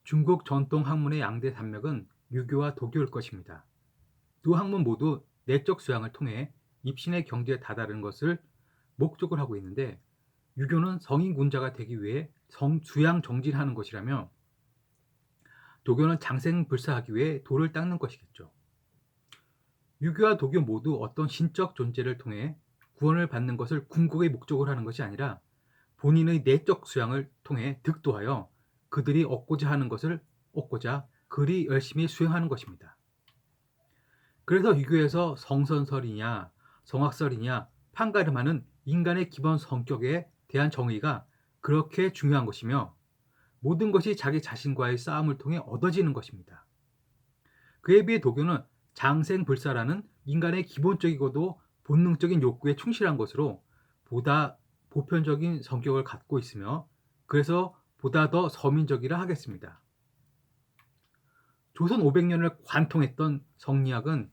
중국 전통 학문의 양대 산맥은 유교와 도교일 것입니다. 두 학문 모두 내적 수양을 통해 입신의 경지에 다다르는 것을 목적을 하고 있는데, 유교는 성인 군자가 되기 위해 수양 정진하는 것이라며, 도교는 장생불사하기 위해 돌을 닦는 것이겠죠. 유교와 도교 모두 어떤 신적 존재를 통해 구원을 받는 것을 궁극의 목적으로 하는 것이 아니라 본인의 내적 수양을 통해 득도하여 그들이 얻고자 하는 것을 얻고자 그리 열심히 수행하는 것입니다. 그래서 유교에서 성선설이냐 성악설이냐 판가름하는 인간의 기본 성격에 대한 정의가 그렇게 중요한 것이며, 모든 것이 자기 자신과의 싸움을 통해 얻어지는 것입니다. 그에 비해 도교는 장생불사라는 인간의 기본적이고도 본능적인 욕구에 충실한 것으로 보다 보편적인 성격을 갖고 있으며, 그래서 보다 더 서민적이라 하겠습니다. 조선 500년을 관통했던 성리학은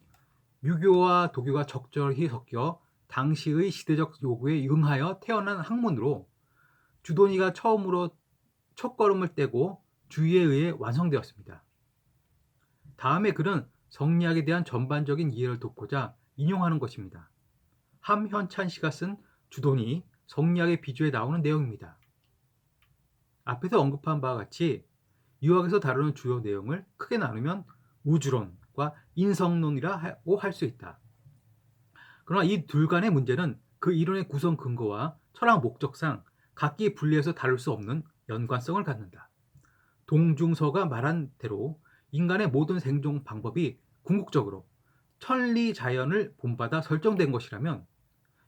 유교와 도교가 적절히 섞여 당시의 시대적 요구에 응하여 태어난 학문으로, 주돈이가 처음으로 첫걸음을 떼고 주의에 의해 완성되었습니다. 다음에 글은 성리학에 대한 전반적인 이해를 돕고자 인용하는 것입니다. 함현찬 씨가 쓴 주돈이 성리학의 비주에 나오는 내용입니다. 앞에서 언급한 바와 같이 유학에서 다루는 주요 내용을 크게 나누면 우주론과 인성론이라고 할 수 있다. 그러나 이 둘 간의 문제는 그 이론의 구성 근거와 철학 목적상 각기 분리해서 다룰 수 없는 연관성을 갖는다. 동중서가 말한 대로 인간의 모든 생존 방법이 궁극적으로 천리자연을 본받아 설정된 것이라면,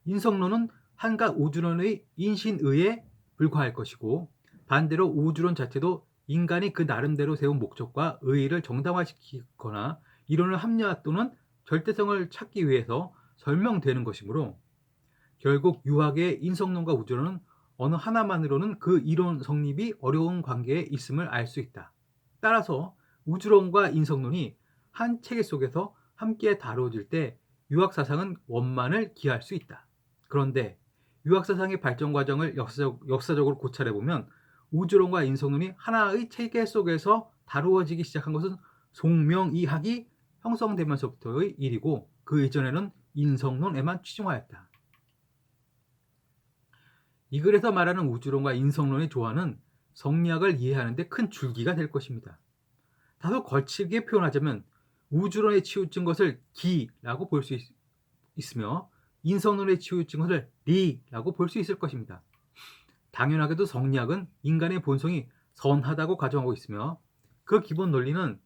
인성론은 한갓 우주론의 인신의에 불과할 것이고, 반대로 우주론 자체도 인간이 그 나름대로 세운 목적과 의의를 정당화시키거나 이론을 합리화 또는 절대성을 찾기 위해서 설명되는 것이므로, 결국 유학의 인성론과 우주론은 어느 하나만으로는 그 이론 성립이 어려운 관계에 있음을 알 수 있다. 따라서 우주론과 인성론이 한 체계 속에서 함께 다뤄질 때 유학사상은 원만을 기할 수 있다. 그런데 유학사상의 발전 과정을 역사적으로 고찰해보면 우주론과 인성론이 하나의 체계 속에서 다루어지기 시작한 것은 송명이학이 형성되면서부터의 일이고, 그 이전에는 인성론에만 치중하였다. 이 글에서 말하는 우주론과 인성론의 조화는 성리학을 이해하는 데 큰 줄기가 될 것입니다. 다소 거칠게 표현하자면 우주론에 치우친 것을 기라고 볼 수 있으며, 인성론에 치우친 것을 리라고 볼 수 있을 것입니다. 당연하게도 성리학은 인간의 본성이 선하다고 가정하고 있으며, 그 기본 논리는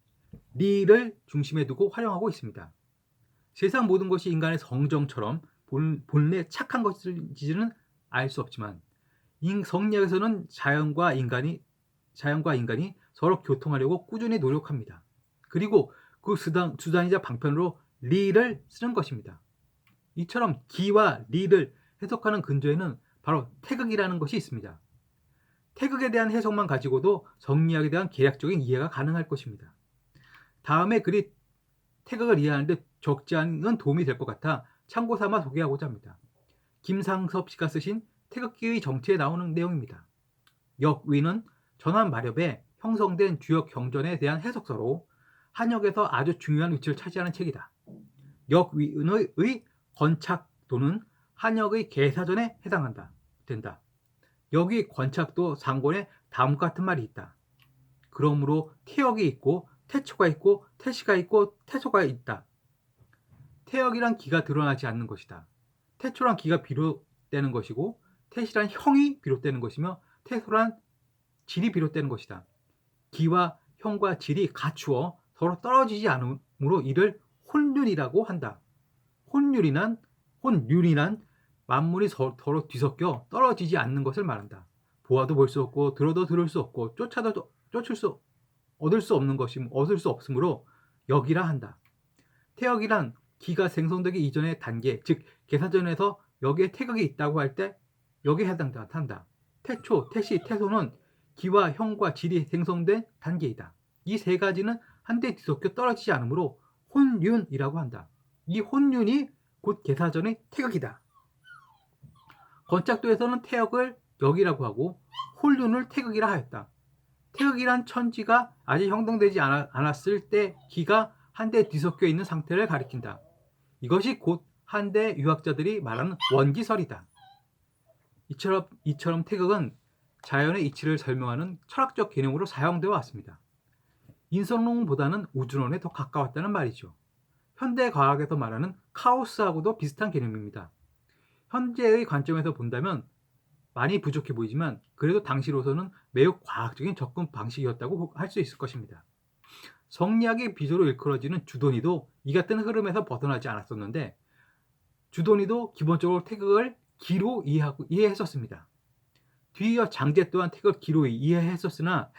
리를 중심에 두고 활용하고 있습니다. 세상 모든 것이 인간의 성정처럼 본래 착한 것인지는 알 수 없지만, 성리학에서는 자연과 인간이 서로 교통하려고 꾸준히 노력합니다. 그리고 그 수단이자 방편으로 리를 쓰는 것입니다. 이처럼 기와 리를 해석하는 근저에는 바로 태극이라는 것이 있습니다. 태극에 대한 해석만 가지고도 성리학에 대한 계략적인 이해가 가능할 것입니다. 다음에 글이 태극을 이해하는 데 적지 않은 도움이 될 것 같아 참고 삼아 소개하고자 합니다. 김상섭 씨가 쓰신 태극기의 정치에 나오는 내용입니다. 역위는 전환 마렵에 형성된 주역 경전에 대한 해석서로 한역에서 아주 중요한 위치를 차지하는 책이다. 역위의 건착도는 한역의 개사전에 된다. 여기 건착도 상권에 다음과 같은 말이 있다. 그러므로 태역이 있고 태초가 있고 태시가 있고 태소가 있다. 태역이란 기가 드러나지 않는 것이다. 태초란 기가 비롯되는 것이고, 태시란 형이 비롯되는 것이며, 태소란 질이 비롯되는 것이다. 기와 형과 질이 갖추어 서로 떨어지지 않으므로 이를 혼륜이라고 한다. 혼륜이란 만물이 서로 뒤섞여 떨어지지 않는 것을 말한다. 보아도 볼 수 없고 들어도 들을 수 없고 쫓아도 얻을 수 없는 것임 얻을 수 없으므로 역이라 한다. 태역이란 기가 생성되기 이전의 단계, 즉 계사전에서 역에 태극이 있다고 할 때 역에 해당한다. 태초, 태시, 태소는 기와 형과 질이 생성된 단계이다. 이 세 가지는 한데 뒤섞여 떨어지지 않으므로 혼륜이라고 한다. 이 혼륜이 곧 계사전의 태극이다. 건착도에서는 태역을 역이라고 하고 혼륜을 태극이라 하였다. 태극이란 천지가 아직 형성되지 않았을 때 기가 한데 뒤섞여 있는 상태를 가리킨다. 이것이 곧 한대 유학자들이 말하는 원기설이다. 이처럼 태극은 자연의 이치를 설명하는 철학적 개념으로 사용되어 왔습니다. 인성론보다는 우주론에 더 가까웠다는 말이죠. 현대 과학에서 말하는 카오스하고도 비슷한 개념입니다. 현재의 관점에서 본다면 많이 부족해 보이지만 그래도 당시로서는 매우 과학적인 접근 방식이었다고 할 수 있을 것입니다. 성리학의 비조로 일컬어지는 주도니도 이 같은 흐름에서 벗어나지 않았었는데 주도니도 기본적으로 태극을 기로 이해했었습니다. 뒤이어 장제 또한 태극을 기로 이해했으나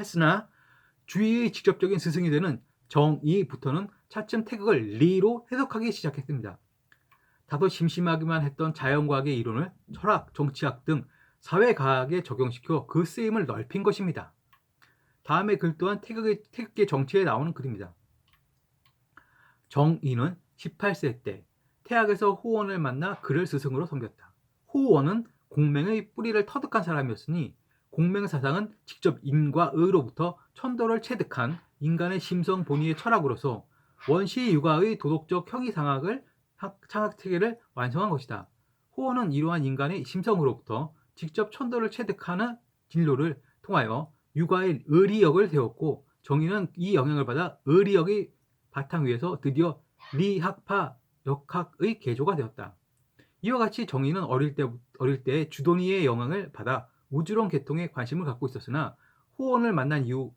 주의의 직접적인 스승이 되는 정이부터는 차츰 태극을 리로 해석하기 시작했습니다. 다소 심심하기만 했던 자연과학의 이론을 철학, 정치학 등 사회과학에 적용시켜 그 쓰임을 넓힌 것입니다. 다음의 글 또한 태극기 정치에 나오는 글입니다. 정이는 18세 때 태학에서 호원을 만나 그를 스승으로 섬겼다. 호원은 공맹의 뿌리를 터득한 사람이었으니 공맹사상은 직접 인과 의로부터 천도를 체득한 인간의 심성 본위의 철학으로서 원시 육아의 도덕적 형이상학을 창학체계를 완성한 것이다. 호원은 이러한 인간의 심성으로부터 직접 천도를 체득하는 진로를 통하여 육아의 의리역을 세웠고 정의는 이 영향을 받아 의리역의 바탕 위에서 드디어 리학파 역학의 개조가 되었다. 이와 같이 정의는 어릴 때 주도니의 영향을 받아 우주론 계통에 관심을 갖고 있었으나 호원을 만난 이후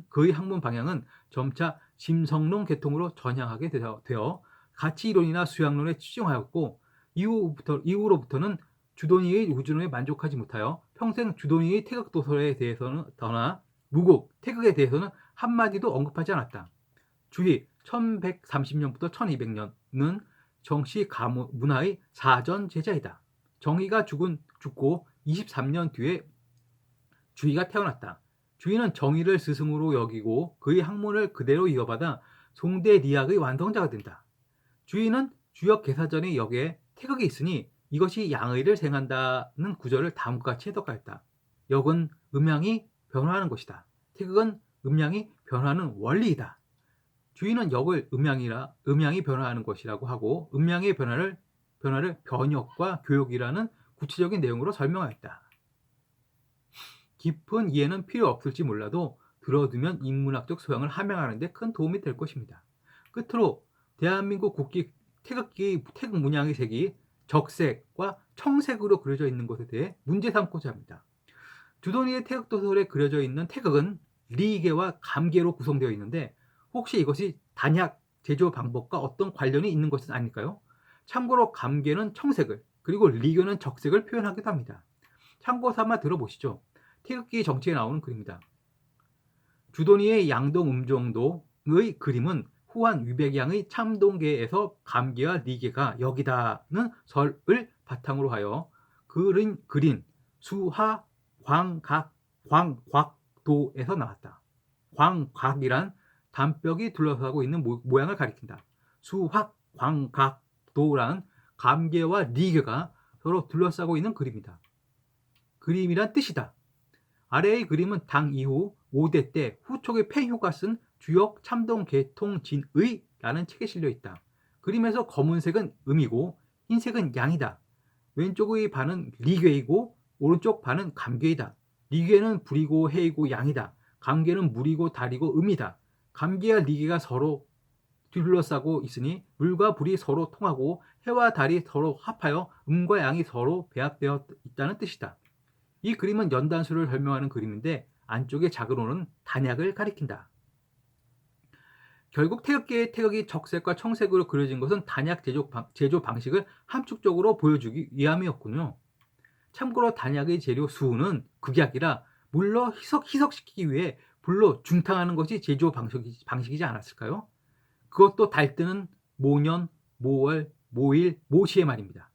그의 학문 방향은 점차 심성론 계통으로 전향하게 되어 가치이론이나 수학론에 치중하였고 이후로부터는 주도니의 우주론에 만족하지 못하여 평생 주도니의 태극 도설에 대해서는 더나 무국, 태극에 대해서는 한마디도 언급하지 않았다. 주의 1130년부터 1200년은 정씨 문화의 사전 제자이다. 정의가 죽고 23년 뒤에 주의가 태어났다. 주의는 정의를 스승으로 여기고 그의 학문을 그대로 이어받아 송대리학의 완성자가 된다. 주의는 주역 개사전의 역에 태극이 있으니 이것이 양의를 생한다는 구절을 다음과 같이 해석하였다. 역은 음양이 변화하는 것이다. 태극은 음양이 변화하는 원리이다. 주의는 역을 음양이 변화하는 것이라고 하고 음양의 변화를 변역과 교역이라는 구체적인 내용으로 설명하였다. 깊은 이해는 필요 없을지 몰라도 들어두면 인문학적 소양을 함양하는 데 큰 도움이 될 것입니다. 끝으로 대한민국 국기 태극 문양의 색이 적색과 청색으로 그려져 있는 것에 대해 문제 삼고자 합니다. 주도니의 태극 도설에 그려져 있는 태극은 리계와 감계로 구성되어 있는데 혹시 이것이 단약 제조 방법과 어떤 관련이 있는 것은 아닐까요? 참고로 감계는 청색을 그리고 리계는 적색을 표현하기도 합니다. 참고 삼아 들어보시죠. 태극기 정치에 나오는 글입니다. 주도니의 양동 음정도의 그림은 후한 위백양의 참동계에서 감계와 리계가 여기다는 설을 바탕으로 하여 그린 수하 광곽도에서 나왔다. 광곽이란 담벽이 둘러싸고 있는 모양을 가리킨다. 수학 광각도라는 감계와 리계가 서로 둘러싸고 있는 그림이란 뜻이다. 아래의 그림은 당 이후 5대 때 후촉의 팽효가 쓴 주역 참동 계통진의 라는 책에 실려 있다. 그림에서 검은색은 음이고 흰색은 양이다. 왼쪽의 반은 리괴이고 오른쪽 반은 감괴이다. 리괴는 불이고 해이고 양이다. 감괴는 물이고 달이고 음이다. 감기와 리기가 서로 둘러싸고 있으니 물과 불이 서로 통하고 해와 달이 서로 합하여 음과 양이 서로 배합되어 있다는 뜻이다. 이 그림은 연단수를 설명하는 그림인데 안쪽의 작은 호는 단약을 가리킨다. 결국 태극기의 태극이 적색과 청색으로 그려진 것은 단약 제조 방식을 함축적으로 보여주기 위함이었군요. 참고로 단약의 재료 수는 극약이라 물로 희석시키기 위해 불로 중탕하는 것이 제조 방식이지 않았을까요? 그것도 달 뜨는 모년, 모월, 모일, 모시의 말입니다.